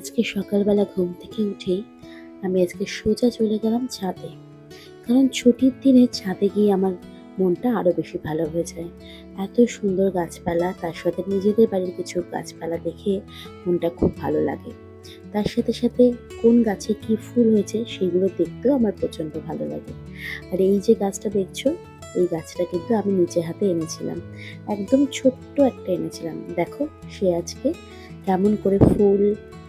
আজকে সকালবেলা ঘুম থেকে উঠেই আমি আজকে সোজা চলে গেলাম ছাদে। কারণ ছুটির দিনে ছাদে গিয়ে আমার মনটা আরো বেশি ভালো হয়ে যায়। এত সুন্দর গাছপালা, তার সাথে নিজেদের বাড়ির কিছু গাছপালা দেখে মনটা খুব ভালো লাগে। তার সাথে সাথে কোন গাছে কি ফুল হয়েছে সেগুলো দেখতেও আমার প্রচন্ড ভালো লাগে। আর এই যে গাছটা দেখছো, এই গাছটা কিন্তু আমি নিজে হাতে এনেছিলাম। একদম ছোট্ট একটা এনেছিলাম। দেখো সে আজকে কেমন করে ফুল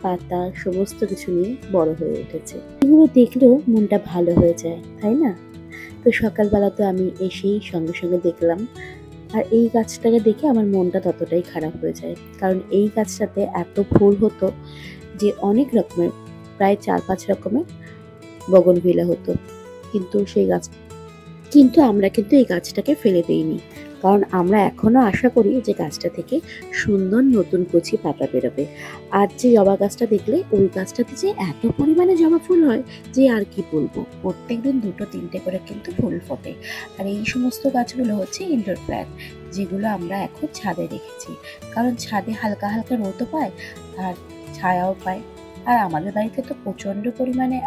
পাতা সমস্ত কিছু নিয়ে বড় হয়ে উঠেছে। এগুলো দেখলেও মনটা ভালো হয়ে যায়, তাই না? তো সকালবেলা তো আমি এসেই সঙ্গে সঙ্গে দেখলাম, আর এই গাছটাকে দেখে আমার মনটা ততটাই খারাপ হয়ে যায়। কারণ এই গাছটাতে এত ফুল হতো যে অনেক রকমের, প্রায় 4-5 রকমের বগনভিলা হতো। কিন্তু আমরা এই গাছটাকে ফেলে দেইনি, কারণ আমরা এখনো আশা করি যে গাছটা থেকে সুন্দর নতুন কচি পাতা বেরোবে। আর যে জবা গাছটা দেখলে, ওই গাছটাতে যে এত পরিমাণে জবা ফুল হয় যে আর কি বলবো। প্রত্যেকদিন 2-3টে করে কিন্তু ফুল ফোটে। আর এই সমস্ত গাছগুলো হচ্ছে ইনডোর প্ল্যান্ট, যেগুলো আমরা এখন ছাদে রেখেছি। কারণ ছাদে হালকা হালকা রোদও পায় আর ছায়াও পায়। আর আমাদের বাড়িতে তো প্রচন্ড পরিমাণে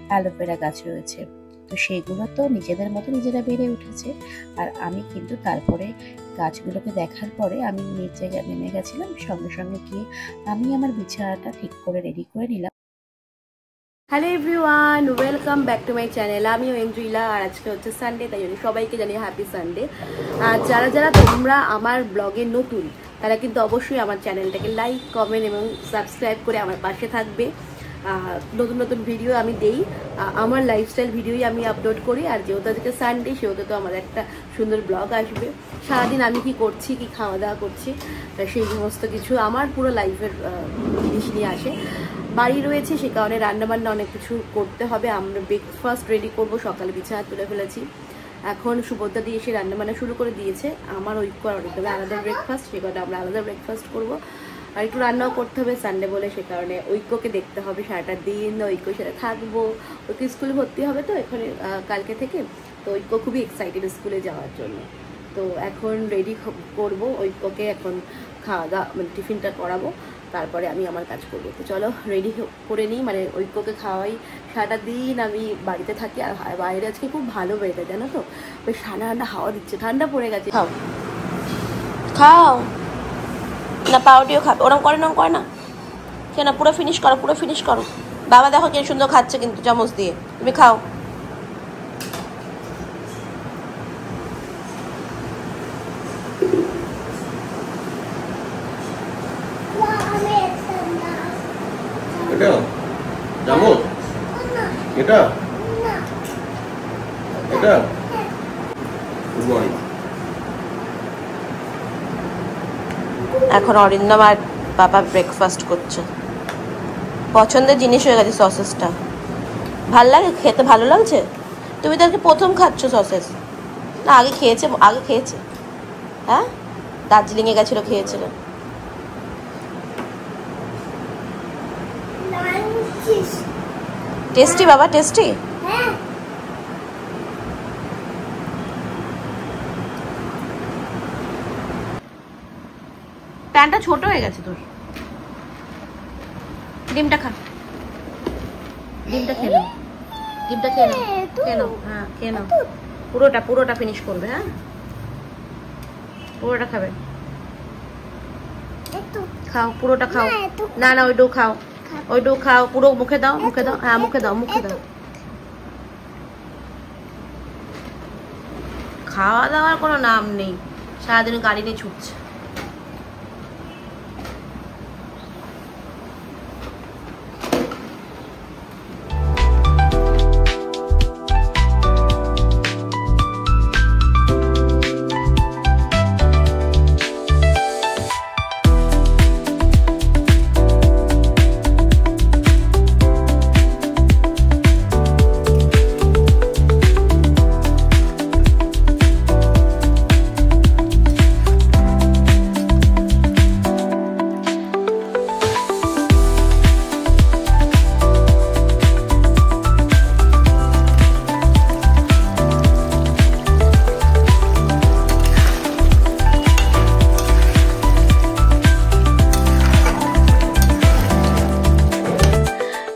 অ্যালোভেরা গাছ রয়েছে, তো সেগুলো তো নিজেদের মতো নিজেরা বেড়ে উঠেছে। আর আমি কিন্তু তারপরে গাছগুলোকে দেখার পরে আমি নিচে নেমে গেছিলাম। সঙ্গে সঙ্গে গিয়ে আমি আমার বিছানাটা ঠিক করে রেডি করে নিলাম। Hello everyone, welcome back to my channel. আমি এন্ড্রিলা, আর আজকে হচ্ছে সানডে, তাই জন্য সবাইকে জানি হ্যাপি সানডে। আর যারা যারা তোমরা আমার ব্লগে নতুন, তারা কিন্তু অবশ্যই আমার চ্যানেলটাকে লাইক, কমেন্ট এবং সাবস্ক্রাইব করে আমার পাশে থাকবে। নতুন নতুন ভিডিও আমি দেই, আমার লাইফস্টাইল ভিডিওই আমি আপলোড করি। আর যেহেতু আজকে সানডে, সেহেতু তো আমার একটা সুন্দর ব্লগ আসবে। সারাদিন আমি কি করছি, কি খাওয়া দাওয়া করছি, সেই সমস্ত কিছু আমার পুরো লাইফের জিনিস নিয়ে আসে। বাড়ি রয়েছে, সে কারণে রান্নাবান্না অনেক কিছু করতে হবে। আমরা ব্রেকফাস্ট রেডি করব, সকালে বিছানা তুলে ফেলেছি। এখন সুভদ্রা দিয়ে এসে রান্নাবান্না শুরু করে দিয়েছে। আমার ঐক্য আর অনেকভাবে আলাদা ব্রেকফাস্ট, সে কারণে আমরা আলাদা ব্রেকফাস্ট করবো। আর একটু রান্নাও করতে হবে সানডে বলে, সে কারণে ঐক্যকে দেখতে হবে সারাটা দিন। ঐক্যর সাথে থাকবো, ঐক্য স্কুলে ভর্তি হবে তো এখানে কালকে থেকে। তো ঐক্য খুবই এক্সাইটেড স্কুলে যাওয়ার জন্য। তো এখন রেডি করব ঐক্যকে, এখন খাওয়া দাওয়া মানে টিফিনটা করাবো, তারপরে আমি আমার কাজ করবো। তো চলো রেডি করে নিই, মানে ঐক্যকে খাওয়াই। সারাটা দিন আমি বাড়িতে থাকি। আর বাইরে আজকে খুব ভালো ওয়েদার, জানো তো, ওই ঠান্ডা ঠান্ডা হাওয়া দিচ্ছে, ঠান্ডা পড়ে গেছে। খাও খাও না, পাউডিও খাবে। ওরম করে না কেন, পুরো ফিনিশ করো। বাবা দেখো কি সুন্দর খাচ্ছে কিন্তু চামচ দিয়ে, তুমি খাও। এখন অরিন্দম আর বাবা ব্রেকফাস্ট করছে। পছন্দের জিনিস হয়ে গেছে সসেসটা। ভাল লাগে খেতে, ভালো লাগছে। তুমি তো আজকে প্রথম খাচ্ছ সসেস না? আগে খেয়েছে হ্যাঁ, দার্জিলিংয়ে গেছিল, খেয়েছিল। টেস্টি বাবা, টেস্টি। প্যানটা ছোট হয়ে গেছে তোর। ডিমটা খা, ডিমটা খেয়ে নাও, হ্যাঁ খেয়ে নাও। পুরোটা ফিনিশ করবে। হ্যাঁ, পুরোটা খাবে। খাও, পুরোটা খাও। না ওই ডো খাও, পুরো মুখে দাও। হ্যাঁ মুখে দাও। খাওয়া দাওয়ার কোনো নাম নেই, সারাদিন গাড়ি নিয়ে ছুটছে।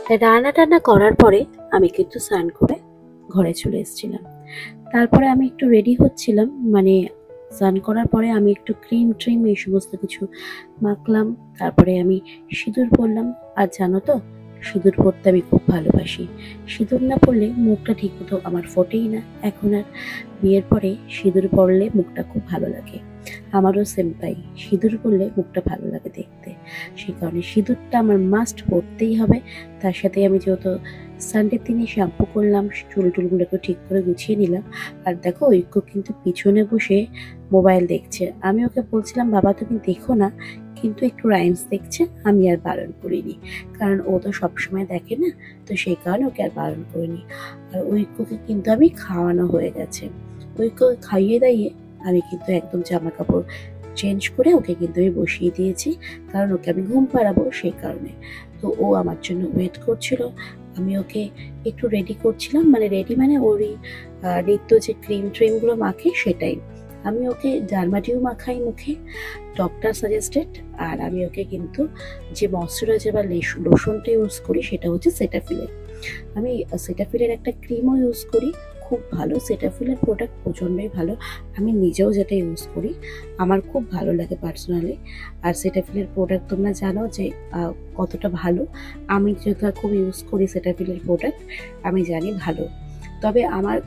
রান্না টান্না করার পরে আমি কিন্তু স্নান করে ঘরে চলে এসেছিলাম। তারপরে আমি একটু রেডি হচ্ছিলাম, মানে স্নান করার পরে আমি একটু ক্রিম ট্রিম এই সমস্ত কিছু মাখলাম। তারপরে আমি সিঁদুর পরলাম। আর জানো তো, সিঁদুর পরতে আমি খুব ভালোবাসি। সিঁদুর না পরলে মুখটা ঠিক মতো আমার ফোটেই না। এখন আর বিয়ের পরে সিঁদুর পরলে মুখটা খুব ভালো লাগে। আমারও সেম তাই, সিঁদুর পরলে মুখটা ভালো লাগে দেখতে। সেই কারণে সিঁদুরটা আমার মাস্ট পরতেই হবে। তার সাথে আমি যেহেতু সানডের দিনে শ্যাম্পু করলাম, চুল টুলগুলোকে ঠিক করে গুছিয়ে নিলাম। আর দেখো, ঐক্য কিন্তু পিছনে বসে মোবাইল দেখছে। আমি ওকে বলছিলাম, বাবা তুমি দেখো না, কিন্তু একটু রাইমস দেখছে। আমি আর বারণ করিনি, কারণ ও তো সবসময় দেখে না, তো সেই কারণে ওকে আর বারণ করিনি। আর ঐক্যকে কিন্তু আমি খাওয়ানো হয়ে গেছে। ঐক্যকে খাইয়ে দাইয়ে আমি কিন্তু একদম জামা কাপড় চেঞ্জ করে ওকে কিন্তু আমি বসিয়ে দিয়েছি, কারণ ওকে আমি ঘুম পাড়াবো সেই কারণে। তো ও আমার জন্য ওয়েট করছিল। আমি ওকে একটু রেডি করছিলাম, মানে রেডি মানে ওরই নিত্য যে ক্রিম ট্রিমগুলো মাখে সেটাই। আমি ওকে ডারমাটিও মাখাই মুখে, ডক্টর সাজেস্টেড। আর আমি ওকে কিন্তু যে ময়শ্চারাইজার বা লোশনটা ইউজ করি সেটা হচ্ছে সেটাফিলের। আমি সেটাফিলের একটা ক্রিমও ইউজ করি, খুব ভালো। সেটাফিলের প্রোডাক্ট প্রচণ্ডই ভালো। আমি নিজেও যেটা ইউজ করি, আমার খুব ভালো লাগে পার্সোনালি। আর সেটাফিলের প্রোডাক্ট তোমরা জানো যে কতটা ভালো। আমি যেটা খুব ইউজ করি সেটাফিলের প্রোডাক্ট, আমি জানি ভালো। তবে আমার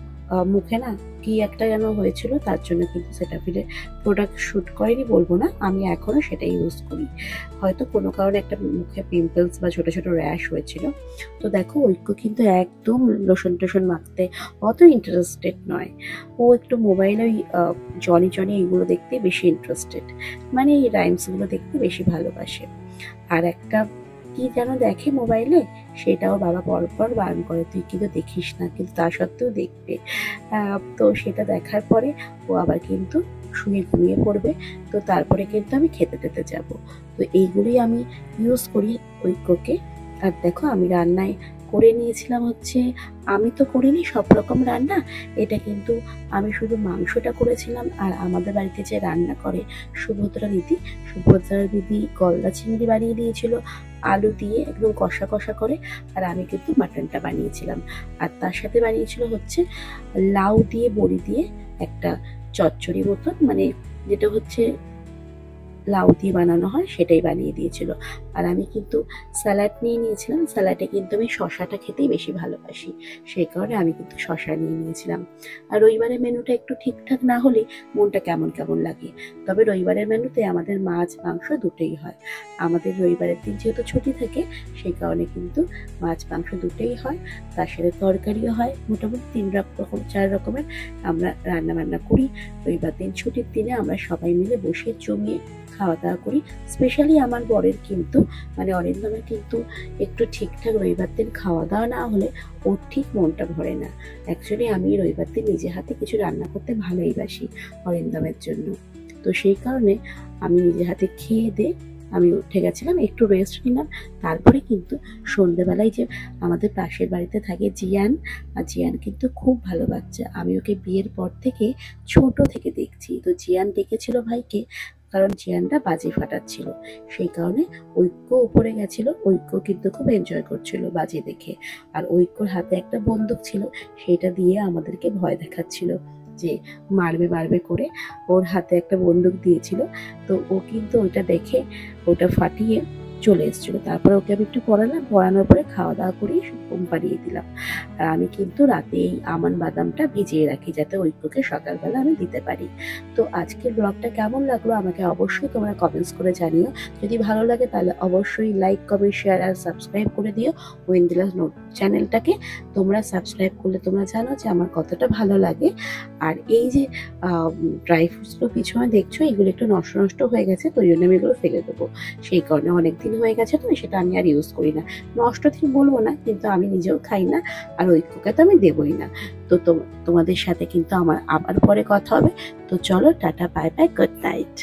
মুখে না কি একটা যেন হয়েছিল, তার জন্য কিন্তু সেটাফিলের প্রোডাক্ট শ্যুট করেনি বলবো না, আমি এখনও সেটা ইউজ করি। হয়তো কোনো কারণে একটা মুখে পিম্পলস বা ছোটো ছোটো র্যাশ হয়েছিল। তো দেখো, ঐক্য কিন্তু একদম লোশন টোশন মাখতে অত ইন্টারেস্টেড নয়। ও একটু মোবাইলে ওই জনি জনি এইগুলো দেখতে বেশি ইন্টারেস্টেড, মানে এই রাইমসগুলো দেখতে বেশি ভালোবাসে। আর একটা কি যেন দেখে মোবাইলে, সেটাও বাবা পরপর বারণ করে, তুই কিন্তু দেখিস না, কিন্তু তা সত্ত্বেও দেখবে। তো সেটা দেখার পরে ও আবার কিন্তু শুয়ে ঘুমিয়ে পড়বে। তো তারপরে কিন্তু আমি খেতে টেতে যাব। তো এইগুলোই আমি ইউজ করি ঐক্যকে। আর দেখো, আমি রান্নায় করে নিয়েছিলাম হচ্ছে, আমি তো করিনি সব রকম রান্না, এটা কিন্তু আমি শুধু মাংসটা করেছিলাম। আর আমাদের বাড়িতে যে রান্না করে সুভদ্রা দিদি গলদা চিংড়ি বানিয়ে দিয়েছিল আলু দিয়ে, একদম কষা কষা করে। আর আমি কিন্তু মাটনটা বানিয়েছিলাম। আর তার সাথে বানিয়েছিল হচ্ছে লাউ দিয়ে বড়ি দিয়ে একটা চচ্চড়ি মতন, মানে যেটা হচ্ছে লাউ দিয়ে বানানো হয় সেটাই বানিয়ে দিয়েছিল। আর আমি কিন্তু স্যালাড নিয়ে নিয়েছিলাম। স্যালাডে কিন্তু আমি শশাটা খেতেই বেশি ভালোবাসি, সেই কারণে আমি কিন্তু শশা নিয়ে নিয়েছিলাম। আর রবিবারের মেনুটা একটু ঠিকঠাক না হলে মনটা কেমন কেমন লাগে। তবে রবিবারের মেনুতে আমাদের মাছ মাংস দুটোই হয়। আমাদের রবিবারের দিন যেহেতু ছুটি থাকে, সেই কারণে কিন্তু মাছ মাংস দুটোই হয়। তার সাথে তরকারিও হয়, মোটামুটি 4 রকমের আমরা রান্না বান্না করি। রবিবার দিন ছুটির দিনে আমরা সবাই মিলে বসে জমিয়ে খাওয়া দাওয়া করি। স্পেশালি আমার বরের কিন্তু, মানে অরিন্দমের কিন্তু একটু ঠিকঠাক রবিবার দিন খাওয়া দাওয়া না হলে ওর ঠিক মনটা ভরে না। অ্যাকচুয়ালি আমি রবিবার দিন নিজে হাতে কিছু রান্না করতে ভালোইবাসি অরিন্দমের জন্য। তো সেই কারণে আমি নিজে হাতে খেয়ে দিয়ে আমি উঠে গেছিলাম, একটু রেস্ট নিলাম। তারপরে কিন্তু সন্ধ্যেবেলায় যে আমাদের পাশের বাড়িতে থাকে জিয়ান, আর জিয়ান কিন্তু খুব ভালো বাচ্চা। আমি ওকে বিয়ের পর থেকে ছোট থেকে দেখছি। তো জিয়ান ডেকেছিল ভাইকে, কারণ জিয়ানটা বাজি ফাটাচ্ছিল, সেই কারণে ঐক্য উপরে গেছিল। ঐক্য কিন্তু খুব এনজয় করছিল বাজি দেখে। আর ঐক্যর হাতে একটা বন্দুক ছিল, সেটা দিয়ে আমাদেরকে ভয় দেখাচ্ছিল যে মারবে মারবে করে। ওর হাতে একটা বন্দুক দিয়েছিল, তো ও কিন্তু ওইটা দেখে ওটা ফাটিয়ে চলে এসেছিলো। তারপরে ওকে আমি একটু পড়ালাম, পড়ানোর পরে খাওয়া দাওয়া করি, ঘুম পাড়িয়ে দিলাম। আর আমি কিন্তু রাতে এই আমন্ড বাদামটা ভিজিয়ে রাখি, যাতে ঐক্যকে সকালবেলা আমি দিতে পারি। তো আজকের ব্লগটা কেমন লাগলো আমাকে অবশ্যই তোমরা কমেন্টস করে জানিও। যদি ভালো লাগে তাহলে অবশ্যই লাইক কমেন্ট শেয়ার আর সাবস্ক্রাইব করে দিও ওয়েন্দিলাস নোট চ্যানেলটাকে। তোমরা সাবস্ক্রাইব করলে তোমরা জানো যে আমার কতটা ভালো লাগে। আর এই যে ড্রাই ফ্রুটসগুলো পিছনে দেখছো, এগুলো একটু নষ্ট নষ্ট হয়ে গেছে, তো ওই জন্য আমি এগুলো ফেলে দেবো। সেই কারণে অনেকদিন হয়ে গেছে, তো সেটা আমি আর ইউজ করি না। নষ্ট ঠিক বলবো না, কিন্তু আমি নিজেও খাই না, আর ঐক্যকে তো আমি দেবই না। তো তোমাদের সাথে কিন্তু আমার আবার পরে কথা হবে। তো চলো, tata, bye bye, good night.